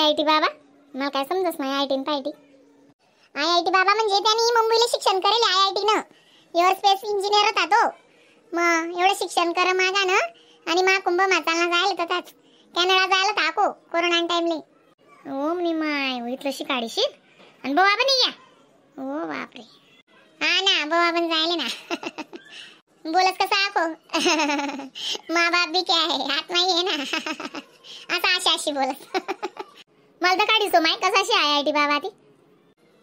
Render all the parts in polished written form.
IIT बाबा मला काय समजस नाही IIT पायटी IIT बाबा म्हणजे त्यांनी मुंबईला शिक्षण करेल IIT न एअरस्पेस इंजिनियर होता तो मग एवढं शिक्षण कर मागा ना आणि मा कुंभ माताला जायला तताच कॅनडा जायला ताको कोरोना टाइमले ओ मी माय इथलं शिकाडीशी आणि बाबा पण या ओ बापरे हा ना बाबा पण जायले ना बोलत कसा आको माँ बाप भी क्या है हात नाही आहे ना आता अशी बोलत मला तर काढीसो माय कसाशी IIT बाबा ती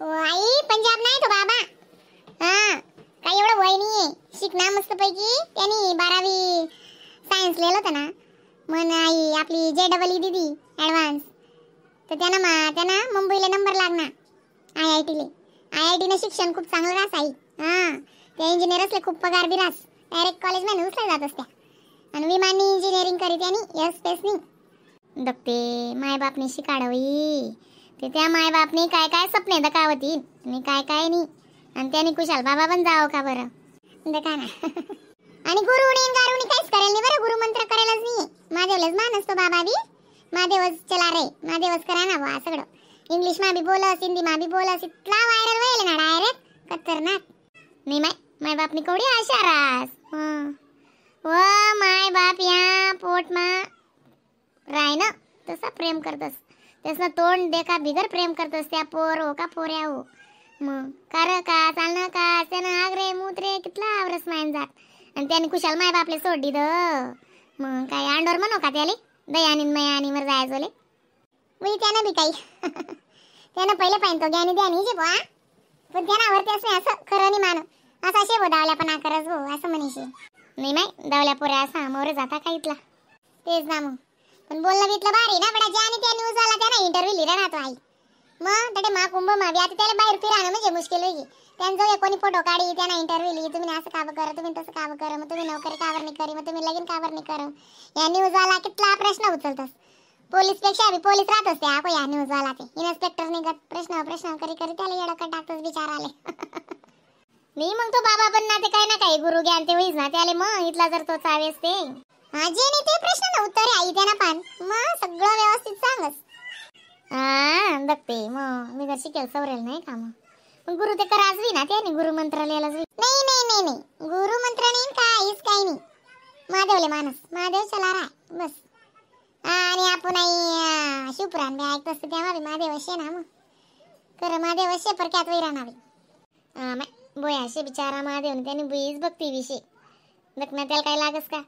ओ आई पंजाब नाही तो बाबा हा काही एवढं वय नाहीये शिकना मस्त पैकी त्यांनी 12वी सायन्स लिहिलं होतं ना मन आई आपली JEE दीदी ॲडव्हान्स तर त्यांना मुंबईला नंबर लागना IIT ले IIT ने शिक्षण खूप चांगलं रास आई हा त्या इंजिनियर्सले खूप पगार बी रास डायरेक्ट कॉलेज मध्ये उचलला जात असत्या आणि विमानी इंजिनिअरिंग करी त्यांनी एअरस्पेस नी दक्ते माय बापने शिकाडवी ते त्या माय बापने काय काय सपने दकावती आणि काय काय नाही आणि त्याने कुशाल बाबा पण जावं का बरं दका ना आणि गुरुनी गारुनी काहीच करेल नाही बरं गुरुमंत्र करायलाच नाही महादेवलाच मान असतो बाबा बी महादेवच चला रे महादेवच करा ना बा सगळं इंग्लिश मा बी बोलस हिंदी मा बी बोलस इतला व्हायरल व्हायला ना डायरेक्ट खतरनाक नाही माय बापनी कवडी आशा रास व माय बाप या पोट मा राय ना तसा प्रेम करतस त्यासना तोंड देखा बिगर प्रेम करतस त्या पोर हो का पोऱ्या हो मग कार का चालणं का त्यानं आगरे मुत्रे कितला आवरस मायन जात आणि त्याने कुशाल माय बापले सोडली द मग काय अंडोर म्हणो का त्याले दयानी मयानी मर जायचोले मी त्यानं बी काही त्यानं पहिले पाहिजे तो ज्ञानी द्यानी जे बा पण त्यानावर त्यासने असं खरं नाही मान असा शे बो दावल्या पण करस हो असं म्हणीशी नाही माय दावल्या पोऱ्या असा मोर जाता का इथला तेच ना मग पण बोलणं घेतलं भारी ना बडा ज्याने त्या न्यूज आला त्यानं इंटरव्ह्यू लिहिला ना तो आई मग तडे मा कुंभ मा बी आता त्याला बाहेर फिराणं म्हणजे मुश्किल होई त्यांचं कोणी फोटो काढी त्यांना इंटरव्ह्यू लिहि तुम्ही असं काबर करा तुम्ही तसं काबर करा मग तुम्ही नोकरी काबर नाही करी मग तुम्ही लगीन काबर नाही करा या न्यूज आला कितला प्रश्न उचलतस पोलीस पेक्षा बी पोलीस राहतच ते आपण या न्यूज आला ते इन्स्पेक्टर निघत प्रश्न करी त्याला येडकट टाकतच बिचाराले नाही मग तो बाबा पण ना ते काही ना काही गुरु ज्ञान ते होईच ना त्याले मग इथला जर तो चावेस ते हा जे नाही ते प्रश्न उत्तर आई त्यांना पान मग सगळं व्यवस्थित सांगस हा बघते मग मी जर शिकेल सवरेल नाही का मग गुरु ते कराच बी ना त्याने गुरु मंत्र लिहायलाच नाही नाही नाही नाही गुरु मंत्र नाही काहीच काही नाही महादेवले मानस महादेव चला राय बस आणि आपण आई शिवपुराण बी ऐकत असते तेव्हा बी महादेव असे ना मग खरं महादेव असे परक्यात वैरा नावे बोयाशे बिचारा महादेव त्याने बुईच बघती विषय दखना त्याला काय लागस का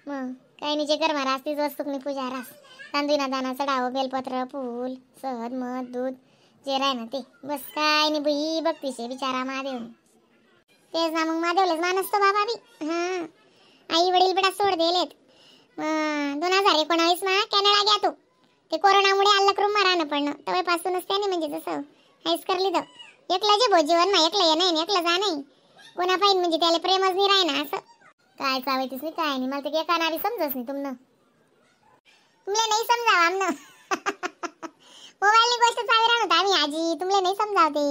मग काही निजे घर मारा असतीच वस्तूकनी पूजा रास तांदूळा दाना चढावं बेलपत्र फूल सहद मध दूध जे राय ना ते बस काय नाही बुई बघतीशे बिचारा महादेव तेच ना मग महादेवलाच मानसतो बाबा बी हा आई वडील बेटा सोड दिलेत 2019 मा कॅनडा गया तो ते कोरोनामुळे अल्लक्रुम मारानं पडणं तेव्हापासूनच त्याने म्हणजे जसं हायस करली तर एकला जे भोजीवन ना एकला ये नाही एकला जा नाही कोणा पाहिजे म्हणजे त्याला प्रेमच नाही राय ना असं काय चावायतीस नाही काय नाही मला ते एका नावी समजस नाही तुम्हाला नाही समजावं आमनं मोबाईलनी गोष्ट चावी राहत आम्ही आजी तुम्हाला नाही समजावते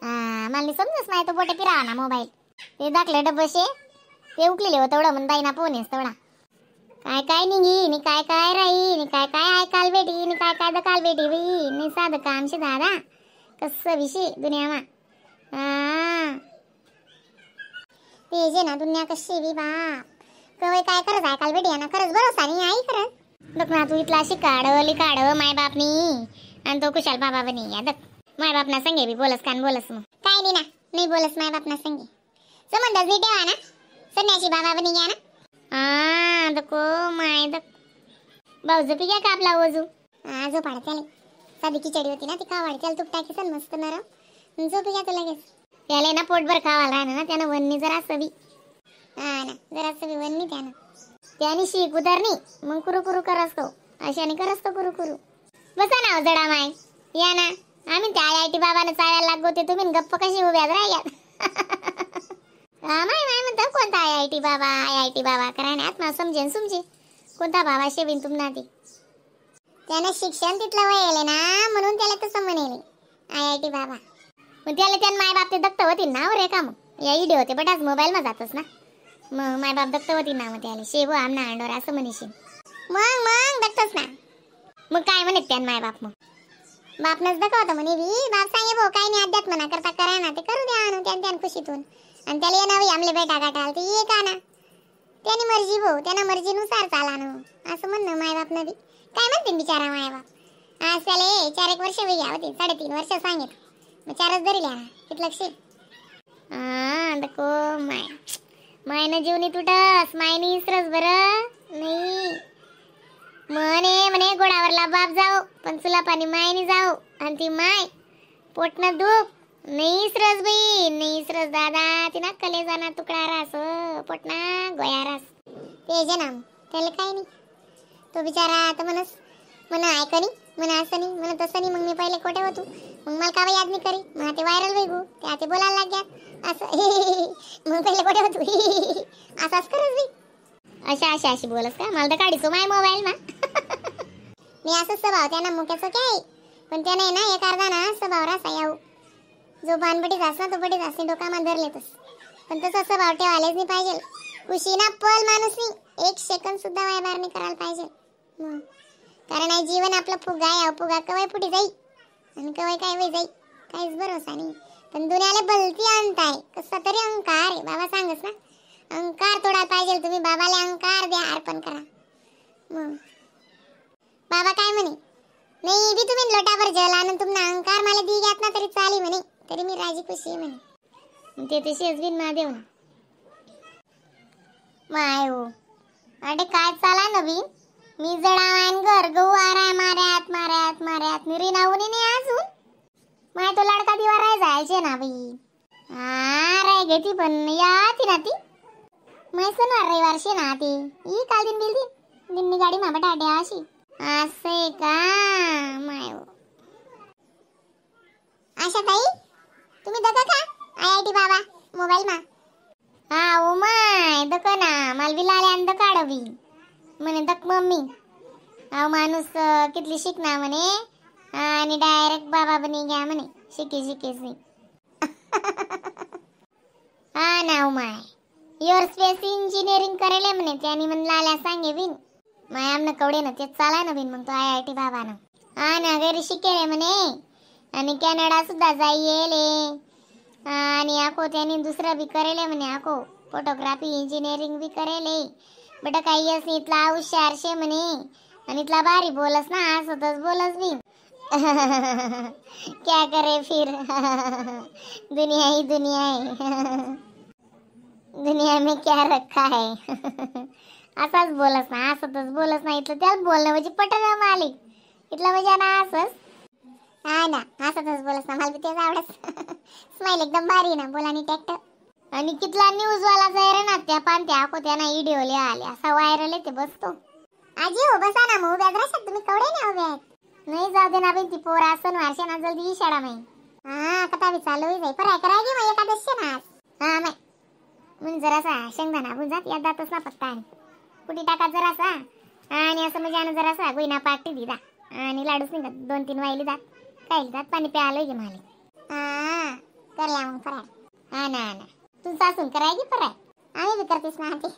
हा मला नाही समजस नाही तो बोटे पिरावा ना मोबाईल ते दाखले डब्बशे ते उकलेले होतं तेवढं म्हणून बाईना पोनेस तेवढा काय काय निघी नि काय काय राही नि काय काय ऐकाल बेटी नि काय काय दकाल बेटी बाई नि साधं कामशे दादा कसं विषय दुनियामा ते जे ना दुनिया कशी बी बाप कवय काय करत ऐकाल बेटी ना खरंच भरोसा नाही आई खरंच दक ना तू इथला शिकाड लिकाड माय बापनी आणि तो कुशाल बाबा बनी या दक माय बापना संगे बी बोलस कान बोलस मग काय नाही ना नाही बोलस माय बापना संगे संबंधच नाही ठेवा ना संन्याशी बाबा बनी घ्या ना दको माय दक भाऊजो पी घ्या का आपला ओजू जो पाडत्याले साधी खिचडी होती ना ती खावाडी त्याला तूप टाकी सन मस्त नरम झोपी घ्या तो लगेच त्याला ना पोटभर खावाला राहणं ना त्यानं वन्नी जरा सवी हा ना जरा सवी वन्नी त्याने शिक उदारणी मग कुरु कुरु करस तो अशाने करस तो कुरु कुरु बसा ना जडा माय या ना आम्ही त्या IIT बाबाने चाळायला लागोते तुम्ही गप्प कशी उभ्यात राह्यात माय म्हणता कोणता IIT बाबा कराने आत्मा समजेन समजे कोणता बाबा शेवीन तुमना ते त्यानं शिक्षण तिथलं वयले ना म्हणून त्याला तसं म्हणेले IIT बाबा मग त्याला त्यान माय बाप ते दत्त होती ना रे का मग या इडे होते बट आज मोबाईल मा जातस ना मग माय बाप दत्त होती ना मग त्याला शेव आमना अंडोर असं म्हणेशी मग दत्तच ना मग काय म्हणत त्यान माय बाप मग बापनच दाखवतो म्हणे बी बाप सांगे भाऊ काय नाही अध्यात्म म्हणा करता करा ना ते करू द्या आणून त्यान त्यान खुशीतून आणि त्याला ये नवी आमले बेटा गाठाल ते ये का ना त्यानी मर्जी भाऊ त्यांना मर्जीनुसार चाला ना असं म्हणणं मायबापनं बी काय म्हणते बिचारा मायबाप आज त्याला 4-1 वर्ष वेगळ्या होती 3.5 वर्ष सांगित मग 4च धरल्या किती लक्ष दको मायनं जीवनी तुटस मायनी इसरस बरं नाही म्हणे गोडावरला बाप जाओ पण चुला पाणी मायनी जाओ आणि ती माय पोटनं दुख नाही इसरस बाई नाही इसरस दादा तिना कलेजाना तुकडा रास पोटना गोया रास ते जे नाम त्याला काय नाही तो बिचारा आता म्हणा ऐकणी म्हणा असं नाही म्हणा तसं नाही मग मी पहिले कोठे होतो मग मला का याद नाही करी मग ते व्हायरल वेगू ते बोलायला लाग्या असं मग पहिले कोठे होतो असाच करत बी अशी बोलस का मला तर काढीचो माय मोबाईल मा मी असंच स्वभाव त्यांना मुक्याचं काय पण त्याने ना एक अर्धा ना स्वभाव रासा याऊ जो बानबडी जास ना तो बडी जास डोकामा धरलेतच पण तसा स्वभाव ठेवायलाच नाही पाहिजे खुशी ना पल माणूस नाही 1 सेकंद सुद्धा वायबार नाही करायला पाहिजे कारण हे जीवन आपलं फुगा आहे फुगा कवाय पुढे जाई आणि कवाय काय वय जाई काहीच भरोसा नाही पण दुनियाला भलती अंत आहे कसा तरी अहंकार आहे बाबा सांगस ना अहंकार तोडायला पाहिजे तुम्ही बाबाला अहंकार द्या अर्पण करा मग बाबा काय म्हणे नाही बी तुम्ही लोटावर जल आणून तुम्हाला अहंकार मला दी घ्यात ना तरी चाली म्हणे तरी मी राजी खुशी आहे म्हणे ते तशीच बिन ना देऊ ना माय हो अरे काय चाला नवीन मी जडावान घर गहू आराय माऱ्यात निरी नावनी नाही अजून माय तो लडका दिवा राय जायचे ना बाई राय घेती पण या ती ना ती मै सणवार रविवार शे ना ती ई काल दिन बिल दिननी गाडी मा बटाट्या अशी असे का माय आशा ताई तुम्ही दका का IIT बाबा मोबाईल मा ओ माय दक ना मला बी लाले अंद काढवी म्हणे दक मम्मी माणूस कितली शिकना म्हणे आणि डायरेक्ट बाबा बनी घ्या म्हणे शिके ना माय एअरस्पेस इंजिनिअरिंग करेले म्हणे त्यानी म्हण लाल्या सांगे बिन माय आमनं कवडे ना तेच चाला ना बिन मग तो IIT बाबा ना घरी शिकेले म्हणे आणि कॅनडा सुद्धा जाईले आणि आको त्याने दुसरं बी करेले म्हणे आको फोटोग्राफी इंजिनिअरिंग बी करेले बेटा काही असं इथला हुशार शे म्हणे आणि इथला भारी बोलस ना असतच बोलस बी क्या करे फिर दुनिया ही दुनिया है दुनिया में क्या रखा है असाच बोलस ना असतच बोलस ना इथलं त्याला बोलणं म्हणजे पटना मालिक इथलं म्हणजे ना असंच हा ना असतच बोलस ना मला बी तेच आवडत स्माइल एकदम भारी ना बोलानी टॅक्टर आणि कितला न्यूज वाला जाय ना त्या पानत्या आको त्यांना व्हिडिओ आले असा व्हायरल आहे ते बसतो आजी हो बसा ना मग उभ्यात तुम्ही कवडे नाही उभ्यात नाही जाऊ दे ना बाई ती पोर असं वर्षा ना जल्दी शाळा माई कथा बी चालू होई जाई पर करायची मग एकादशी ना माय म्हणून जरासा शेंगदाणा भुंजात या दातच ना पत्ता आणि कुठे टाका जरासा आणि असं म्हणजे जरासा गुईना पाटी दिला आणि लाडूच निघत 2-3 वाईली जात काही जात पाणी प्यायला घे माले करल्या मग फराय ना तू सासून करायची फराय आम्ही बी करतेस ना आधी